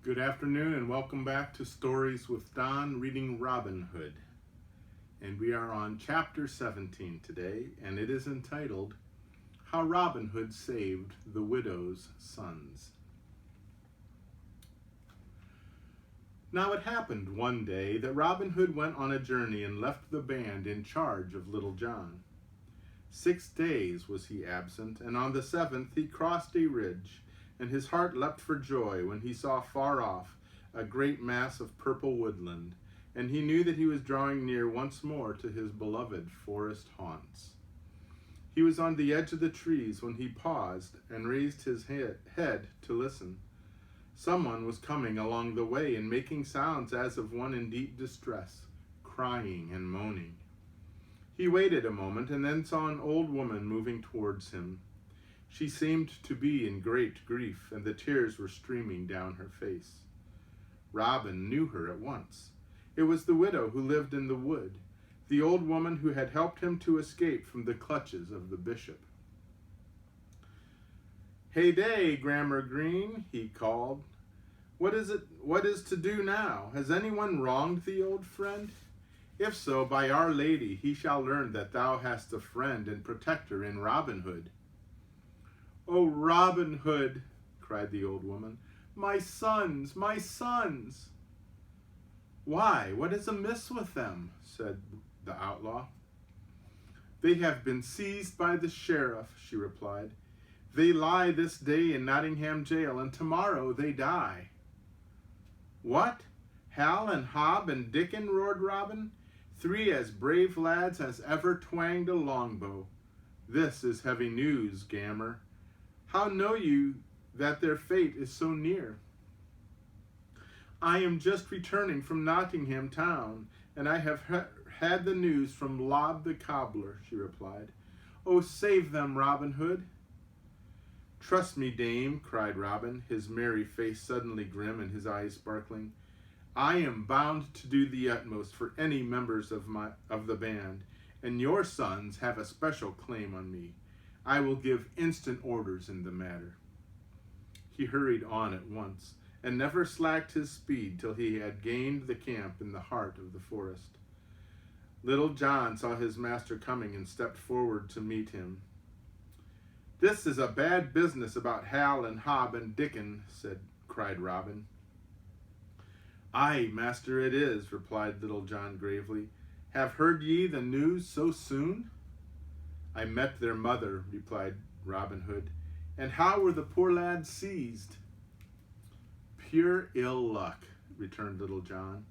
Good afternoon and welcome back to Stories with Don, reading Robin Hood. And we are on chapter 17 today, and it is entitled, How Robin Hood Saved the Widow's Sons. Now it happened one day that Robin Hood went on a journey and left the band in charge of Little John. 6 days was he absent, and on the 7th he crossed a ridge, and his heart leapt for joy when he saw far off a great mass of purple woodland, and he knew that he was drawing near once more to his beloved forest haunts. He was on the edge of the trees when he paused and raised his head to listen. Someone was coming along the way and making sounds as of one in deep distress, crying and moaning. He waited a moment and then saw an old woman moving towards him. She seemed to be in great grief, and the tears were streaming down her face. Robin knew her at once. It was the widow who lived in the wood, the old woman who had helped him to escape from the clutches of the bishop. "Hey day, Grammer Green," he called. What is to do now? Has anyone wronged thee, old friend? If so, by Our Lady, he shall learn that thou hast a friend and protector in Robin Hood." "Oh, Robin Hood," cried the old woman, "my sons, my sons!" "Why, what is amiss with them?" said the outlaw. "They have been seized by the sheriff," she replied. "They lie this day in Nottingham jail, and tomorrow they die." "What? Hal and Hob and Dickon?" roared Robin. "3 as brave lads as ever twanged a longbow. This is heavy news, Gammer. How know you that their fate is so near?" "I am just returning from Nottingham town, and I have had the news from Lob the cobbler," she replied. "Oh, save them, Robin Hood." "Trust me, dame," cried Robin, his merry face suddenly grim and his eyes sparkling. "I am bound to do the utmost for any members of the band, and your sons have a special claim on me. I will give instant orders in the matter." He hurried on at once, and never slacked his speed till he had gained the camp in the heart of the forest. Little John saw his master coming and stepped forward to meet him. "This is a bad business about Hal and Hob and Dickon," cried Robin. "Aye, master, it is," replied Little John gravely. "Have heard ye the news so soon?" "I met their mother," replied Robin Hood. "And how were the poor lads seized?" "Pure ill luck," returned Little John.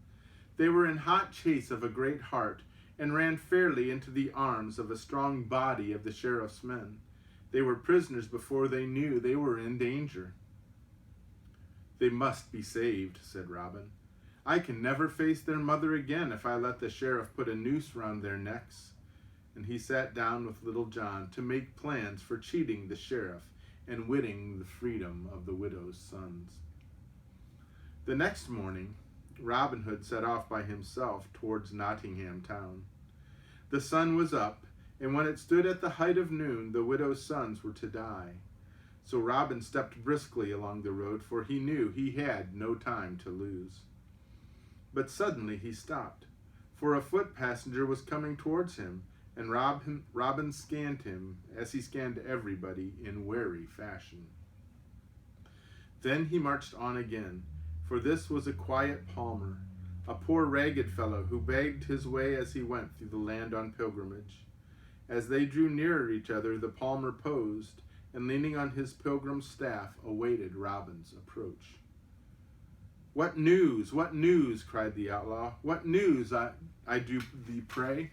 "They were in hot chase of a great hart, and ran fairly into the arms of a strong body of the sheriff's men. They were prisoners before they knew they were in danger." "They must be saved," said Robin. "I can never face their mother again if I let the sheriff put a noose round their necks." And he sat down with Little John to make plans for cheating the sheriff and winning the freedom of the widow's sons. The next morning, Robin Hood set off by himself towards Nottingham town. The sun was up, and when it stood at the height of noon, the widow's sons were to die. So Robin stepped briskly along the road, for he knew he had no time to lose. But suddenly he stopped, for a foot passenger was coming towards him, and Robin scanned him as he scanned everybody in wary fashion. Then he marched on again, for this was a quiet palmer, a poor ragged fellow who begged his way as he went through the land on pilgrimage. As they drew nearer each other, the palmer posed, and leaning on his pilgrim's staff, awaited Robin's approach. "What news? What news?" cried the outlaw. "What news, I do thee pray?"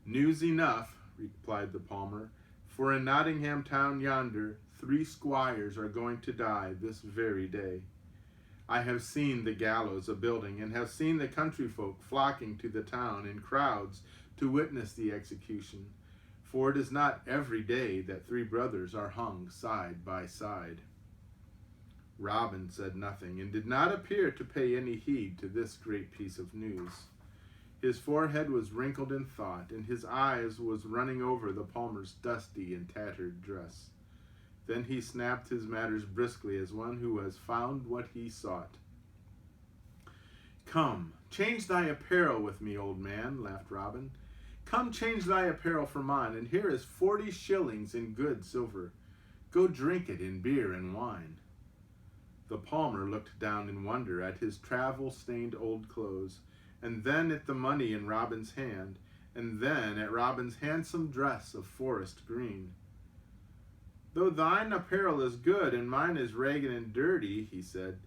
"News enough," replied the palmer, "for in Nottingham town yonder 3 squires are going to die this very day. I have seen the gallows a-building, and have seen the country folk flocking to the town in crowds to witness the execution, for it is not every day that 3 brothers are hung side by side." Robin said nothing, and did not appear to pay any heed to this great piece of news. His forehead was wrinkled in thought, and his eyes was running over the palmer's dusty and tattered dress. Then he snapped his matters briskly as one who has found what he sought. "Come, change thy apparel with me, old man," laughed Robin. "Come, change thy apparel for mine, and here is 40 shillings in good silver. Go drink it in beer and wine." The palmer looked down in wonder at his travel-stained old clothes, and then at the money in Robin's hand, and then at Robin's handsome dress of forest green. "Though thine apparel is good, and mine is ragged and dirty," he said,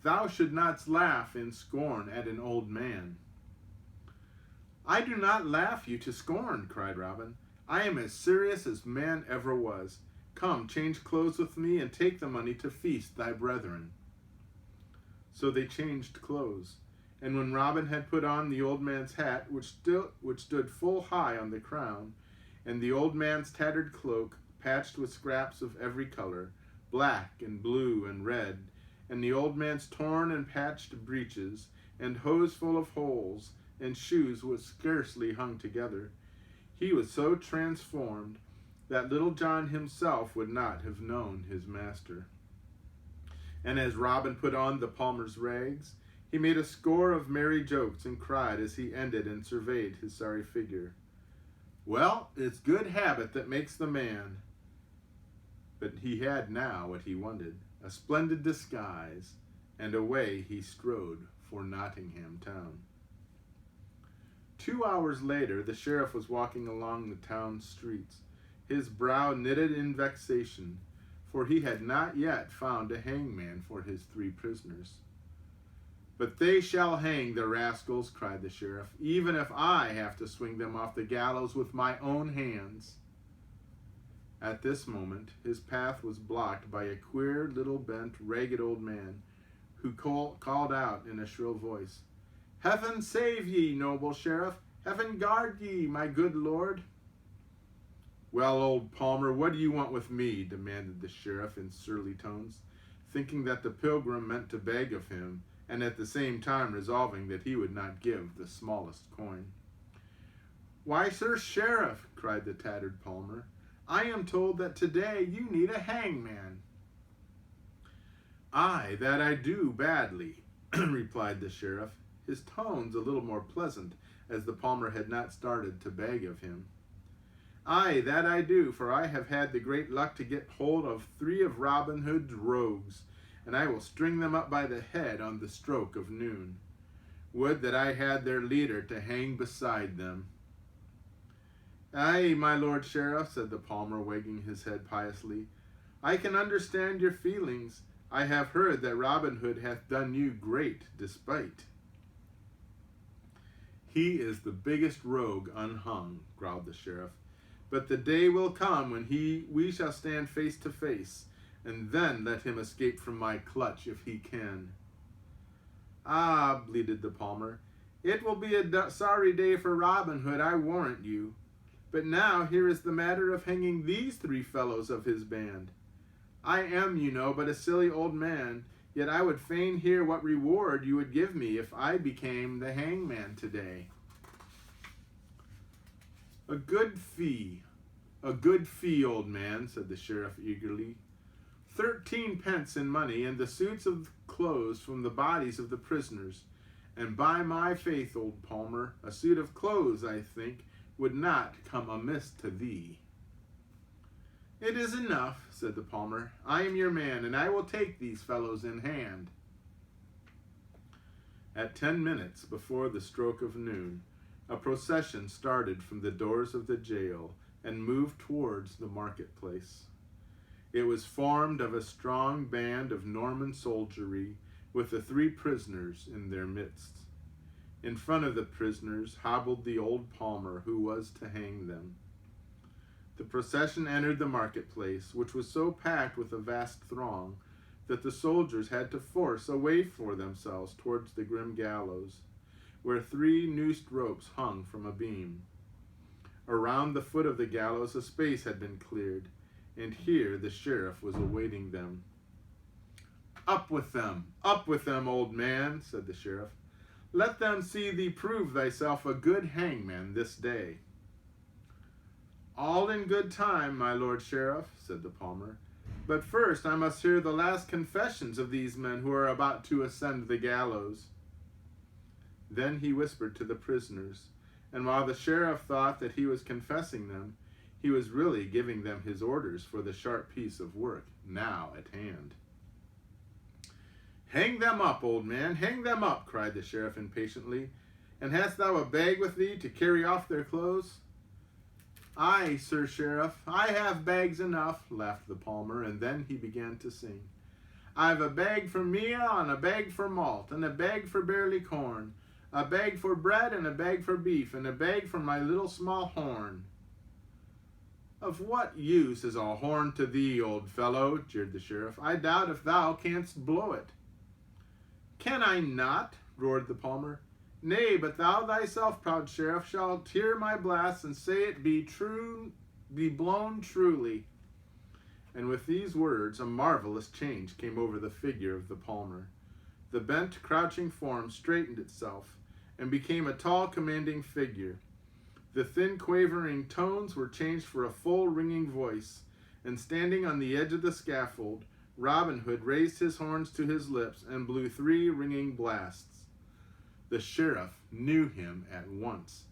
"thou should not laugh in scorn at an old man." "I do not laugh you to scorn," cried Robin. "I am as serious as man ever was. Come, change clothes with me, and take the money to feast thy brethren." So they changed clothes, and when Robin had put on the old man's hat, which stood full high on the crown, and the old man's tattered cloak, patched with scraps of every color, black and blue and red, and the old man's torn and patched breeches, and hose full of holes, and shoes which scarcely hung together, he was so transformed that Little John himself would not have known his master. And as Robin put on the palmer's rags, he made a score of merry jokes and cried as he ended and surveyed his sorry figure, "Well, it's good habit that makes the man." But he had now what he wanted, a splendid disguise, and away he strode for Nottingham town. 2 hours later, the sheriff was walking along the town streets, his brow knitted in vexation, for he had not yet found a hangman for his 3 prisoners. "But they shall hang, the rascals," cried the sheriff, "even if I have to swing them off the gallows with my own hands." At this moment, his path was blocked by a queer, little bent, ragged old man, who called out in a shrill voice, "Heaven save ye, noble sheriff! Heaven guard ye, my good lord!" "Well, old palmer, what do you want with me?" demanded the sheriff in surly tones, thinking that the pilgrim meant to beg of him, and at the same time resolving that he would not give the smallest coin. "Why, sir sheriff," cried the tattered palmer, "I am told that today you need a hangman." "Aye, that I do badly," replied the sheriff, his tones a little more pleasant, as the palmer had not started to beg of him. "Aye, that I do, for I have had the great luck to get hold of 3 of Robin Hood's rogues, and I will string them up by the head on the stroke of noon. Would that I had their leader to hang beside them." "Aye, my lord sheriff," said the palmer, wagging his head piously, "I can understand your feelings. I have heard that Robin Hood hath done you great despite." "He is the biggest rogue unhung," growled the sheriff, "but the day will come when we shall stand face to face, and then let him escape from my clutch if he can." "Ah," bleated the palmer, "it will be a sorry day for Robin Hood, I warrant you. But now here is the matter of hanging these 3 fellows of his band. I am, you know, but a silly old man, yet I would fain hear what reward you would give me if I became the hangman today." A good fee, old man," said the sheriff eagerly. 13 pence in money, and the suits of clothes from the bodies of the prisoners. And by my faith, old palmer, a suit of clothes, I think, would not come amiss to thee." "It is enough," said the palmer. "I am your man, and I will take these fellows in hand." At 10 minutes before the stroke of noon, a procession started from the doors of the jail and moved towards the marketplace. It was formed of a strong band of Norman soldiery, with the 3 prisoners in their midst. In front of the prisoners hobbled the old palmer who was to hang them. The procession entered the marketplace, which was so packed with a vast throng that the soldiers had to force a way for themselves towards the grim gallows, where 3 noosed ropes hung from a beam. Around the foot of the gallows a space had been cleared, and here the sheriff was awaiting them. Up with them, old man," said the sheriff. "Let them see thee prove thyself a good hangman this day." "All in good time, my lord sheriff," said the palmer. But first I must hear the last confessions of these men who are about to ascend the gallows." Then he whispered to the prisoners, and while the sheriff thought that he was confessing them, he was really giving them his orders for the sharp piece of work now at hand. "Hang them up, old man, hang them up," cried the sheriff impatiently. "And hast thou a bag with thee to carry off their clothes?" "Aye, Sir Sheriff, I have bags enough," laughed the palmer, and then he began to sing. "I've a bag for meal, and a bag for malt, and a bag for barley corn, a bag for bread, and a bag for beef, and a bag for my little small horn." "Of what use is a horn to thee, old fellow?" jeered the sheriff. "I doubt if thou canst blow it." "Can I not?" roared the palmer. "Nay, but thou thyself, proud sheriff, shalt hear my blast, and say it be blown truly." And with these words a marvelous change came over the figure of the palmer. The bent, crouching form straightened itself, and became a tall, commanding figure. The thin, quavering tones were changed for a full, ringing voice, and standing on the edge of the scaffold, Robin Hood raised his horns to his lips and blew 3 ringing blasts. The sheriff knew him at once.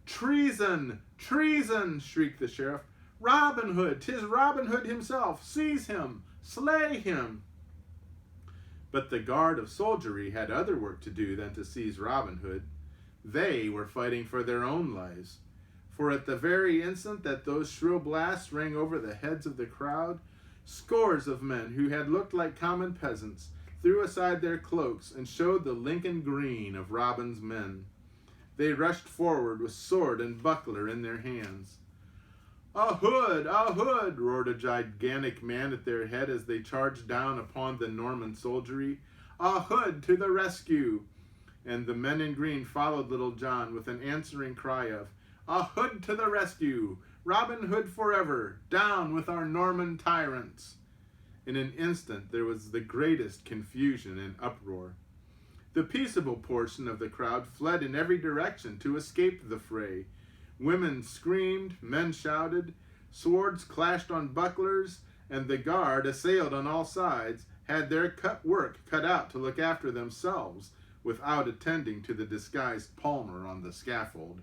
"Treason! Treason!" shrieked the sheriff. "Robin Hood! 'Tis Robin Hood himself! Seize him! Slay him!" But the guard of soldiery had other work to do than to seize Robin Hood. They were fighting for their own lives. For at the very instant that those shrill blasts rang over the heads of the crowd, scores of men who had looked like common peasants threw aside their cloaks and showed the Lincoln green of Robin's men. They rushed forward with sword and buckler in their hands. "A Hood! A Hood!" roared a gigantic man at their head as they charged down upon the Norman soldiery. "A Hood to the rescue!" And the men in green followed Little John with an answering cry of, "A Hood to the rescue! Robin Hood forever! Down with our Norman tyrants!" In an instant there was the greatest confusion and uproar. The peaceable portion of the crowd fled in every direction to escape the fray. Women screamed, men shouted, swords clashed on bucklers, and the guard, assailed on all sides, had their work cut out to look after themselves without attending to the disguised palmer on the scaffold.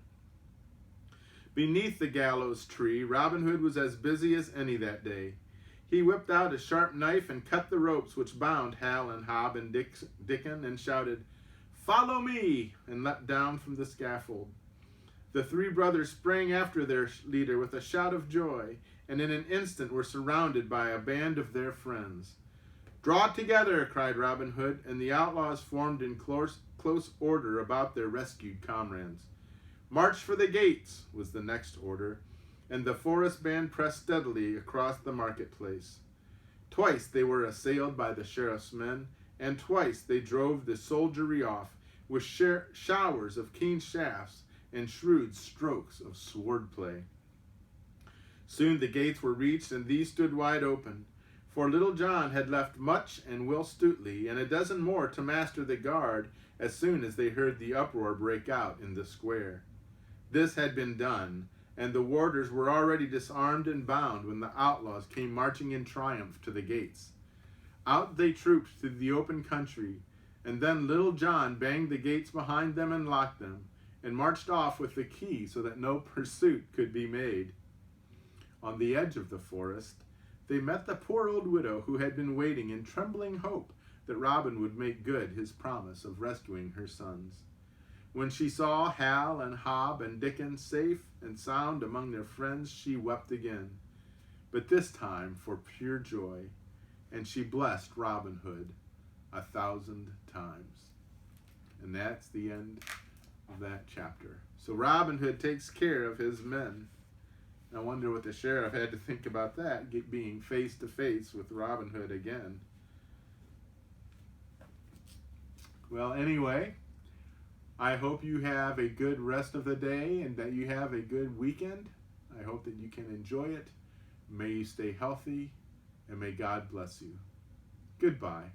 Beneath the gallows tree, Robin Hood was as busy as any that day. He whipped out a sharp knife and cut the ropes which bound Hal and Hob and Dickon, and shouted, "Follow me!" and leapt down from the scaffold. The 3 brothers sprang after their leader with a shout of joy, and in an instant were surrounded by a band of their friends. "Draw together!" cried Robin Hood, and the outlaws formed in close order about their rescued comrades. "March for the gates!" was the next order, and the forest band pressed steadily across the marketplace. Twice they were assailed by the sheriff's men, and twice they drove the soldiery off with showers of keen shafts and shrewd strokes of swordplay. Soon the gates were reached, and these stood wide open, for Little John had left Much and Will Stutely and a dozen more to master the guard as soon as they heard the uproar break out in the square. This had been done, and the warders were already disarmed and bound when the outlaws came marching in triumph to the gates. Out they trooped through the open country, and then Little John banged the gates behind them and locked them, and marched off with the key so that no pursuit could be made. On the edge of the forest, they met the poor old widow who had been waiting in trembling hope that Robin would make good his promise of rescuing her sons. When she saw Hal and Hob and Dickon safe and sound among their friends, she wept again, but this time for pure joy, and she blessed Robin Hood 1,000 times. And that's the end of that chapter. So Robin Hood takes care of his men. I wonder what the sheriff had to think about that, being face to face with Robin Hood again. Well, anyway, I hope you have a good rest of the day and that you have a good weekend. I hope that you can enjoy it. May you stay healthy, and may God bless you. Goodbye.